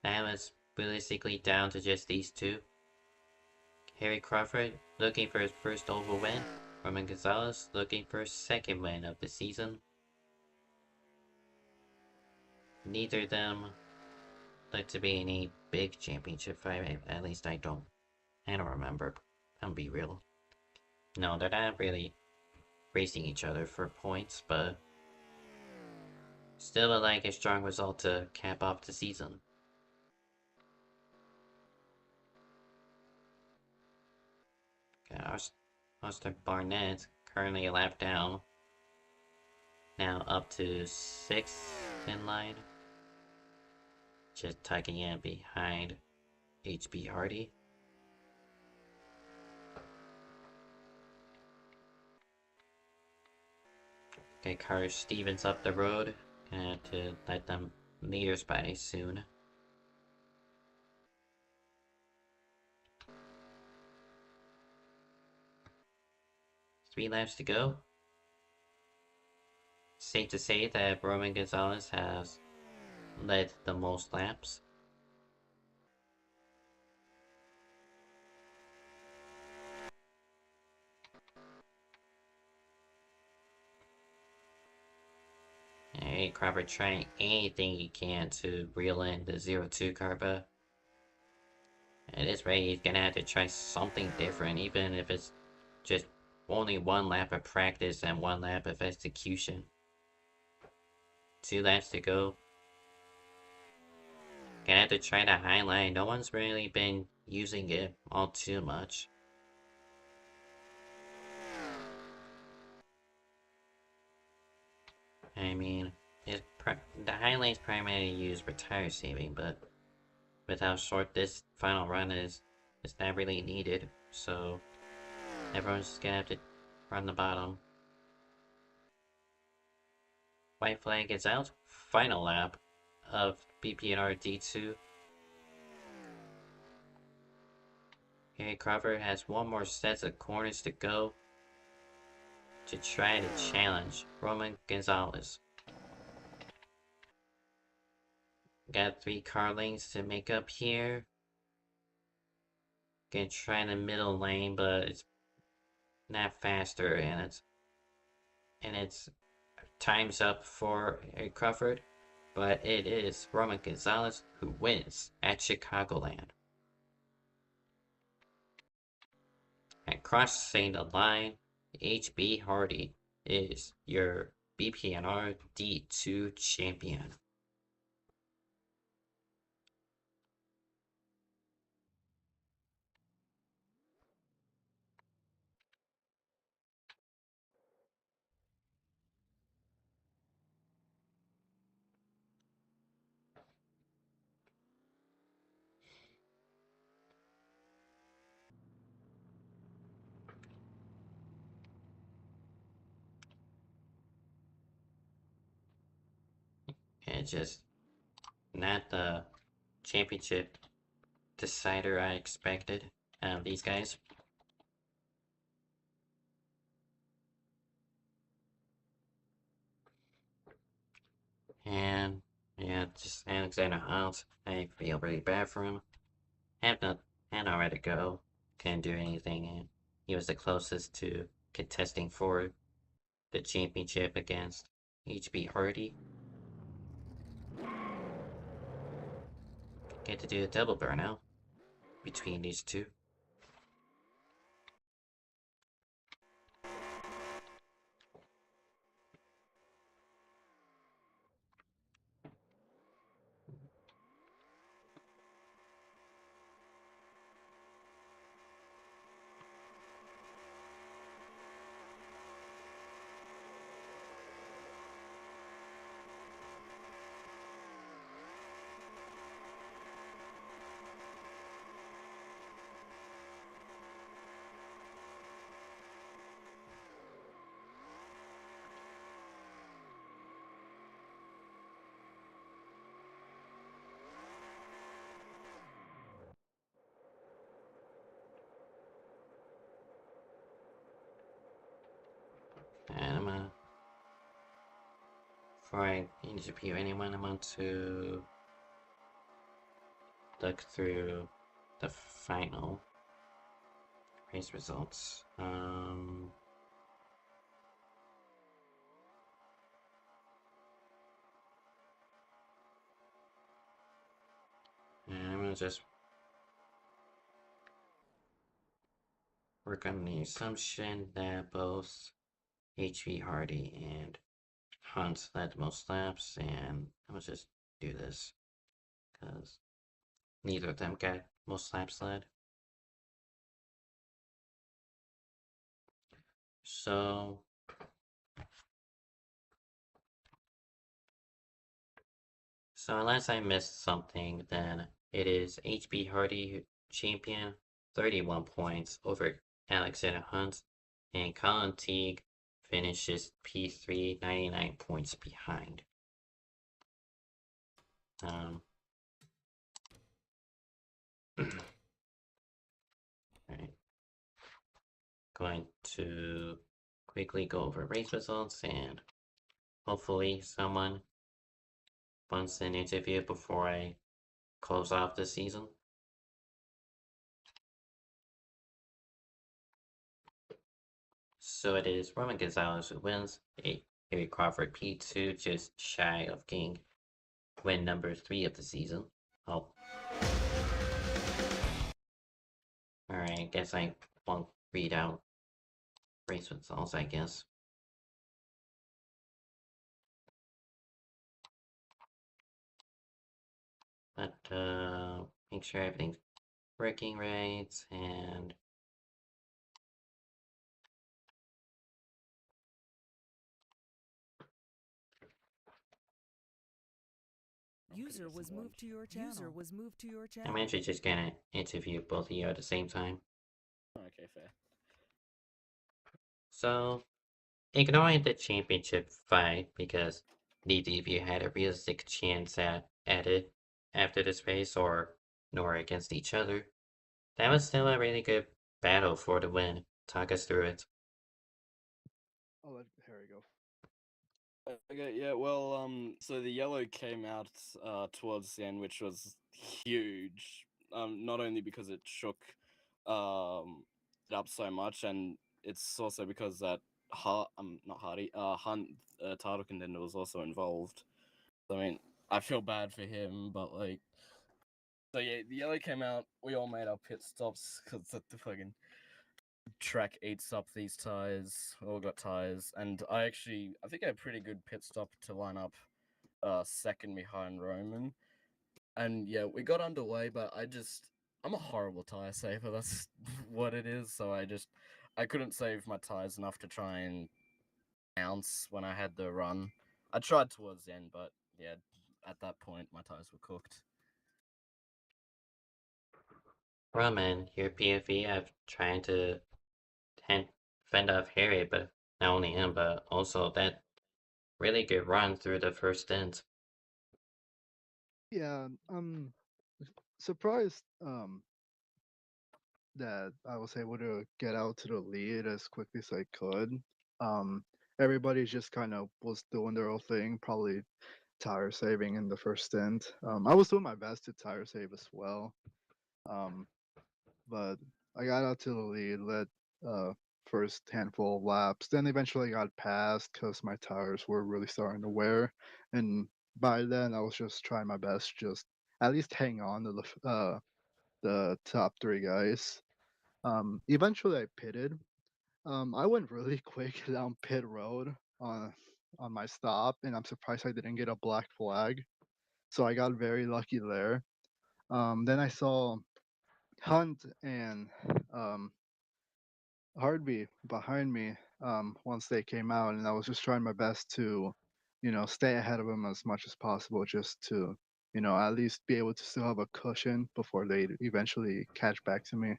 Now it's realistically down to just these two. Harry Crawford looking for his first oval win. Roman Gonzalez looking for his second win of the season. Neither of them look to be any big championship fight. At least I don't remember. I'll be real. No, they're not really racing each other for points, but still would like a strong result to cap off the season. Okay, Austin Barnett currently a lap down. Now up to 6th in line. Just tucking in behind HB Hardy. Okay, Carter Stevens up the road. Gonna have to let them leaders by soon. Three laps to go. Safe to say that Roman Gonzalez has led the most laps. Alright, Crawford trying anything he can to reel in the 0-2 car, but at this rate he's gonna have to try something different, even if it's just only 1 lap of practice and 1 lap of execution. 2 laps to go. Gonna have to try to highlight. No one's really been using it all too much. I mean, the highlights primarily used for tire saving, but with how short this final run is, it's not really needed. So everyone's just gonna have to run the bottom. White flag is out. Final lap of BPNR D2. Harry Crawford has 1 more set of corners to go to try to challenge Roman Gonzalez. Got 3 car lanes to make up here. Gonna try the middle lane, but it's not faster, and it's time's up for Harry Crawford, but it is Roman Gonzalez who wins at Chicagoland. And crossing the line, HB Hardy is your BPNR D2 champion. And just not the championship decider I expected out of these guys. And Yeah, just Alexander House. I feel really bad for him. Had not had nowhere to go. Couldn't do anything, and he was the closest to contesting for the championship against HB Hardy. Get to do a double burnout between these two. And I'm gonna, before I interview anyone, I want to look through the final race results. And I'm gonna just work on the assumption that both HV Hardy and Hunt led most laps, and I'm gonna just do this because neither of them got most laps led. So unless I missed something, then it is HB Hardy champion, 31 points over Alexander Hunt, and Colin Teague finishes P3, 99 points behind. Alright. Going to quickly go over race results, and hopefully someone wants an interview before I close off the season. So it is Roman Gonzalez who wins. Eric Crawford P2, just shy of getting win number 3 of the season. Oh. Alright, guess I won't read out race results, I guess. But, make sure everything's working right, and
User was moved to your channel. User was moved to your channel.
I'm actually just gonna interview both of you at the same time.
Okay, fair.
So, ignoring the championship fight, because neither of you had a realistic chance at it after this race, or nor against each other, that was still a really good battle for the win. Talk us through it.
I'll let Harry go.
Okay, yeah, well, so the yellow came out towards the end, which was huge. Not only because it shook it up so much, and it's also because that not Hardy, Hunt title contender was also involved. I mean, I feel bad for him, but like, so yeah, the yellow came out. We all made our pit stops because the fucking track eats up these tires. We all got tires, and I think I had a pretty good pit stop to line up second behind Roman. And yeah, we got underway, but I'm a horrible tire saver. That's what it is. So I couldn't save my tires enough to try and bounce when I had the run. I tried towards the end, but yeah, at that point my tires were cooked.
Roman, your PFE of trying to fend off Harry, but not only him, but also that really good run through the first stint.
Yeah, I'm surprised that I was able to get out to the lead as quickly as I could. Everybody just kind of was doing their own thing, probably tire saving in the first stint. I was doing my best to tire save as well, but I got out to the lead, led first handful of laps, then eventually got passed because my tires were really starting to wear, and by then I was just trying my best, just at least hang on to the top three guys. Eventually I pitted. I went really quick down pit road on on my stop, and I'm surprised I didn't get a black flag. So I got very lucky there. Then I saw Hunt and um, Hardby behind me once they came out, and I was just trying my best to, stay ahead of them as much as possible, just to, at least be able to still have a cushion before they eventually catch back to me.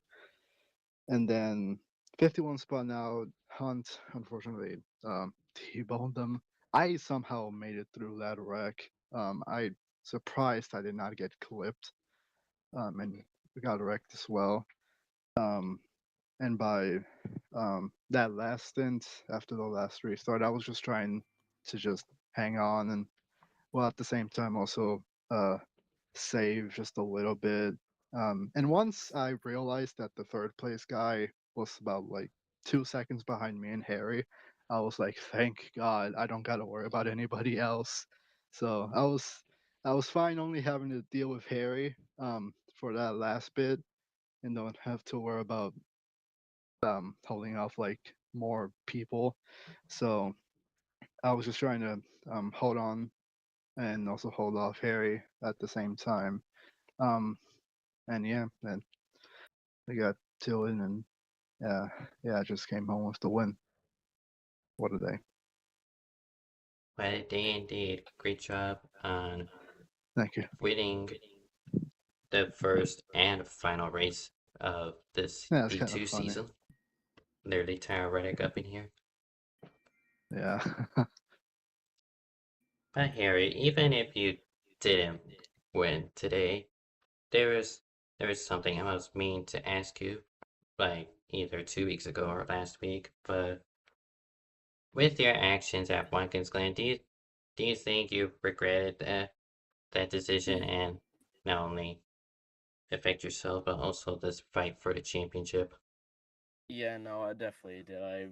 And then 51 spun out. Hunt, unfortunately, T-boned them. I somehow made it through that wreck. I surprised I did not get clipped, and got wrecked as well. Um, and by that last stint, after the last restart, I was just trying to just hang on, and while at the same time also save just a little bit. And once I realized that the third place guy was about like 2 seconds behind me and Harry, I was like, thank God I don't gotta worry about anybody else. So I was fine only having to deal with Harry for that last bit and don't have to worry about holding off like more people. So I was just trying to hold on and also hold off Harry at the same time. Um, and yeah, then we got two in, and yeah, I just came home with the win. What a day!
Well, they indeed. Great job on
Thank you.
winning the first and final race of this
Yeah, it's kind of
D2
funny.
season. Nearly Tara Reddick up in here.
Yeah.
But Harry, even if you didn't win today, there is something I was mean to ask you, like either 2 weeks ago or last week. But with your actions at Watkins Glen, do you think you regretted that decision and not only affect yourself but also this fight for the championship?
Yeah, no, I definitely did. I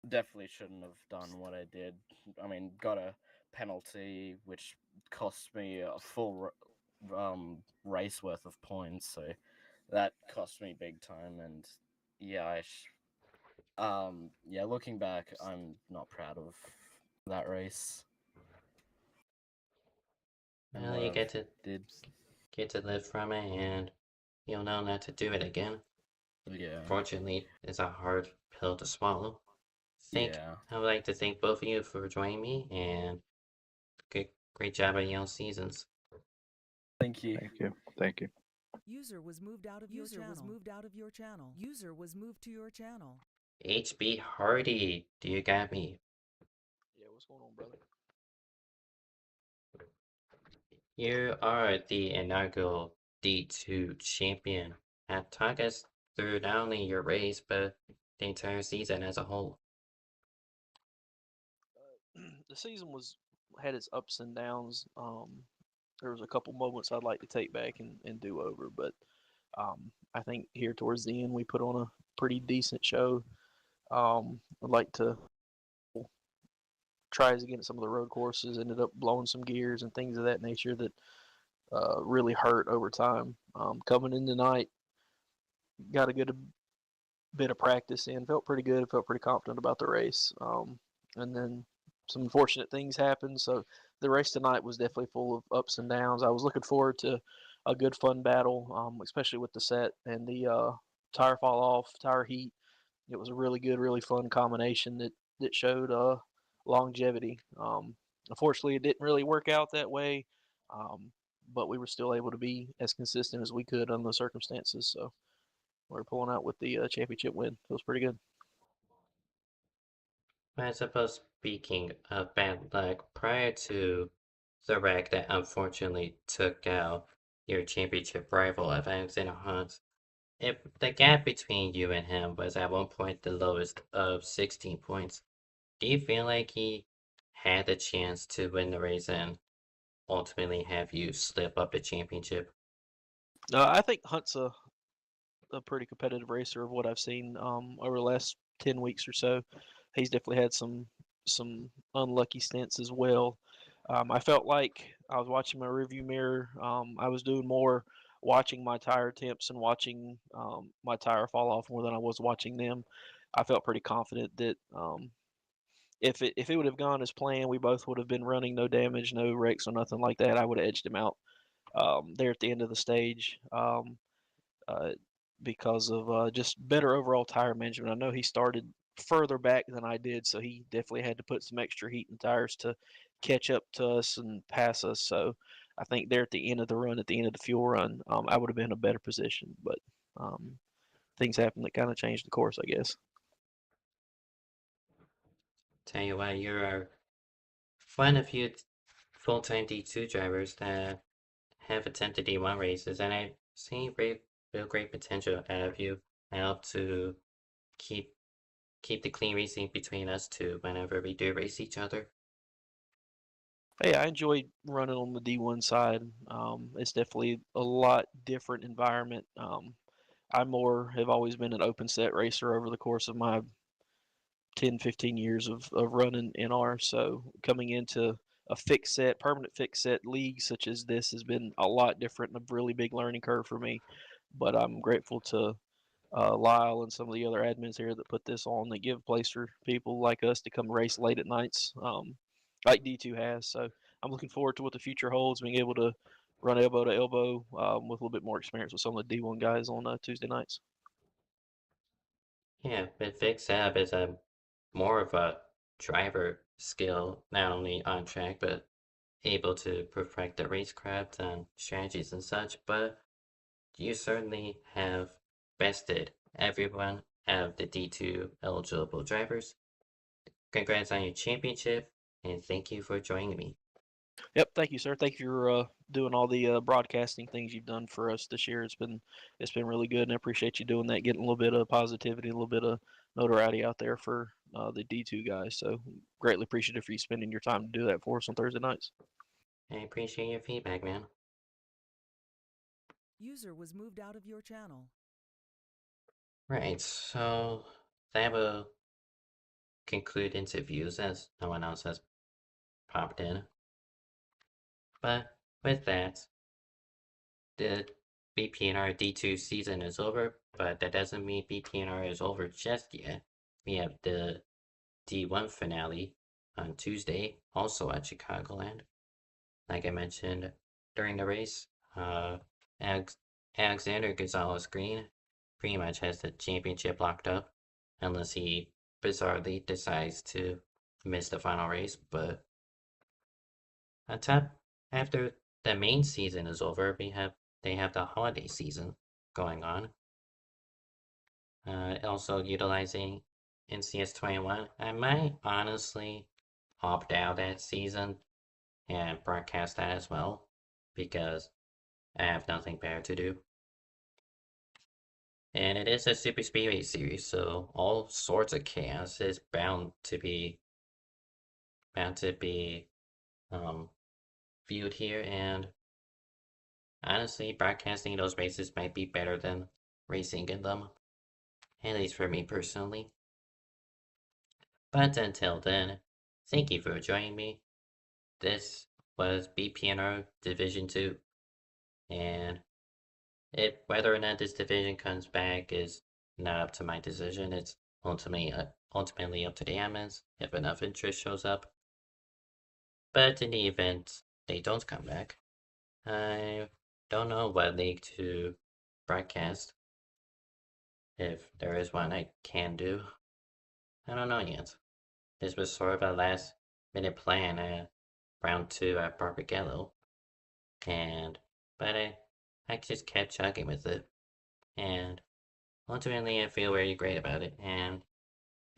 definitely shouldn't have done what I did. I mean, got a penalty which cost me a full race worth of points, so that cost me big time. And yeah, yeah, looking back, I'm not proud of that race and
Well,
what
you
I've
get
did.
to live from it, and you'll know not to do it again.
Yeah,
Fortunately, it's a hard pill to swallow.
yeah.
I would like to thank both of you for joining me, and great job on your seasons.
Thank you.
Thank you. Thank you.
User was moved out of your channel. User was moved to your channel.
HB Hardy, do you got me?
Yeah, what's going on, brother?
You are the inaugural D2 champion. Talk us through not only your race, but the entire season as a whole.
The season had its ups and downs. There was a couple moments I'd like to take back and do over, but I think here towards the end we put on a pretty decent show. I'd like to try again at some of the road courses. Ended up blowing some gears and things of that nature that really hurt over time. Coming in tonight, got a good bit of practice in. Felt pretty good. Felt pretty confident about the race. And then some unfortunate things happened. So the race tonight was definitely full of ups and downs. I was looking forward to a good fun battle, especially with the set and the tire fall off, tire heat. It was a really good, really fun combination that showed longevity. Unfortunately, it didn't really work out that way, but we were still able to be as consistent as we could under the circumstances. So we're pulling out with the championship win. It was pretty good.
I suppose speaking of bad luck, prior to the wreck that unfortunately took out your championship rival of Alexander Hans, if the gap between you and him was at one point the lowest of 16 points, do you feel like he had the chance to win the race and ultimately have you slip up the championship?
I think Hunt's a pretty competitive racer of what I've seen over the last 10 weeks or so. He's definitely had some unlucky stints as well. I felt like I was watching my review mirror. I was doing more watching my tire attempts and watching my tire fall off more than I was watching them. I felt pretty confident that if it would have gone as planned, we both would have been running no damage, no wrecks, or nothing like that. I would have edged him out there at the end of the stage. Uh, because of just better overall tire management. I know he started further back than I did, so he definitely had to put some extra heat in the tires to catch up to us and pass us. So I think there at the end of the run, at the end of the fuel run, I would have been in a better position. But um, things happened that kind of changed the course, I guess.
Tell you what, you're one of few full-time D2 drivers that have attempted D1 races, and I see real great potential out of you. I hope to keep keep the clean racing between us two whenever we do race each other.
Hey, I enjoy running on the D1 side. It's definitely a lot different environment. I more have always been an open set racer over the course of my 10, 15 years of running NR. So coming into a fixed set, permanent fixed set league such as this has been a lot different and a really big learning curve for me. But I'm grateful to Lyle and some of the other admins here that put this on, that give a place for people like us to come race late at nights, like D2 has. So I'm looking forward to what the future holds, being able to run elbow to elbow with a little bit more experience with some of the D1 guys on Tuesday nights.
Yeah, but Vic Sab is a more of a driver skill, not only on track, but able to perfect the racecraft and strategies and such. But you certainly have bested everyone out of the D2 eligible drivers. Congrats on your championship, and thank you for joining me.
Yep, thank you, sir. Thank you for doing all the broadcasting things you've done for us this year. It's been really good, and I appreciate you doing that, getting a little bit of positivity, a little bit of notoriety out there for the D2 guys. So greatly appreciative for you spending your time to do that for us on Thursday nights.
I appreciate your feedback, man.
User was moved out of your channel.
Right, so that will conclude interviews as no one else has popped in. But with that, the BPNR D2 season is over, but that doesn't mean BPNR is over just yet. We have the D1 finale on Tuesday, also at Chicagoland. Like I mentioned during the race, Alex- Alexander Gonzalez Green pretty much has the championship locked up, unless he bizarrely decides to miss the final race. But on top, after the main season is over, they have the holiday season going on. Also utilizing NCS 21. I might honestly opt out that season and broadcast that as well, because I have nothing better to do. And it is a Super Speedway series, so all sorts of chaos is bound to be um, viewed here, and honestly, broadcasting those races might be better than racing in them, at least for me personally. But until then, thank you for joining me. This was BPNR Division 2, and whether or not this division comes back is not up to my decision. It's ultimately up to the admins if enough interest shows up. But in the event they don't come back, I don't know what league to broadcast. If there is one I can do, I don't know yet. This was sort of a last minute plan at round 2 at Barbagallo, and but I just kept chugging with it, and ultimately I feel very great about it, and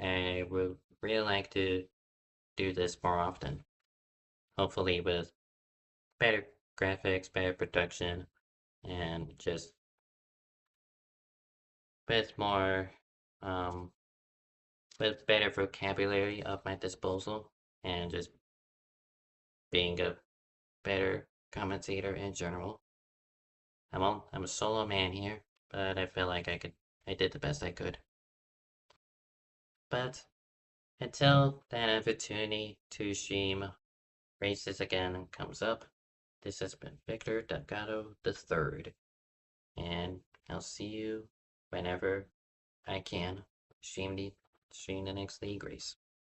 I would really like to do this more often. Hopefully with better graphics, better production, and just with more um with better vocabulary at my disposal, and just being a better commentator in general. I'm a solo man here, but I feel like I did the best I could. But until that opportunity to stream races again comes up, this has been Victor Delgado III, and I'll see you whenever I can stream the next league race.